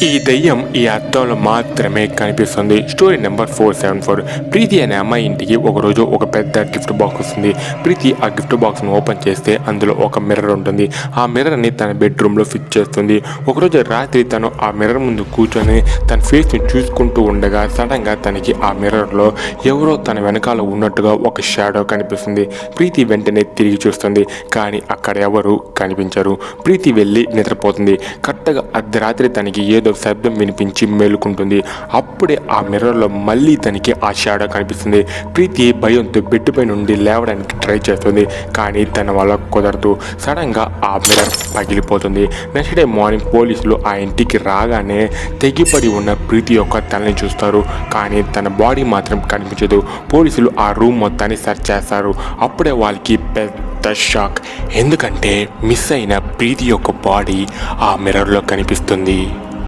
ఈ దెయ్యం ఈ అద్దంలో మాత్రమే కనిపిస్తుంది. Story number 474. ప్రీతి అనే అమ్మాయి ఇంటికి ఒకరోజు ఒక పెద్ద గిఫ్ట్ బాక్స్ వస్తుంది. ప్రీతి ఆ గిఫ్ట్ బాక్స్ను ఓపెన్ చేస్తే అందులో ఒక మిర్రర్ ఉంటుంది. ఆ మిర్రర్ని తన బెడ్రూమ్లో ఫిక్స్ చేస్తుంది. ఒకరోజు రాత్రి తను ఆ మిర్రర్ ముందు కూర్చొని తన ఫేస్ని చూసుకుంటూ ఉండగా సడన్గా తనకి ఆ మిర్రర్లో ఎవరో తన వెనకాల ఉన్నట్టుగా ఒక షాడో కనిపిస్తుంది. ప్రీతి వెంటనే తిరిగి చూస్తుంది, కానీ అక్కడ ఎవరు కనిపించరు. ప్రీతి వెళ్ళి నిద్రపోతుంది. కరెక్ట్గా అర్ధరాత్రి తనకి ఏదో శబ్దం వినిపించి మేలుకుంటుంది. అప్పుడే ఆ మిర్రర్లో మళ్ళీ తనకి ఆ షాడో కనిపిస్తుంది. ప్రీతి భయంతో బెడ్పై నుండి లేవడానికి ట్రై చేస్తుంది, కానీ తన వల్ల కుదరదు. సడన్గా ఆ మిర్రర్ పగిలిపోతుంది. నెక్స్ట్ డే మార్నింగ్ పోలీసులు ఆ ఇంటికి రాగానే తెగిపడి ఉన్న ప్రీతి యొక్క తలని చూస్తారు, కానీ తన బాడీ మాత్రం కనిపించదు. పోలీసులు ఆ రూమ్ మొత్తాన్ని సెర్చ్ చేస్తారు. అప్పుడే వాళ్ళకి పెద్ద షాక్, ఎందుకంటే మిస్ అయిన ప్రీతి యొక్క బాడీ ఆ మిర్రర్లో కనిపిస్తుంది.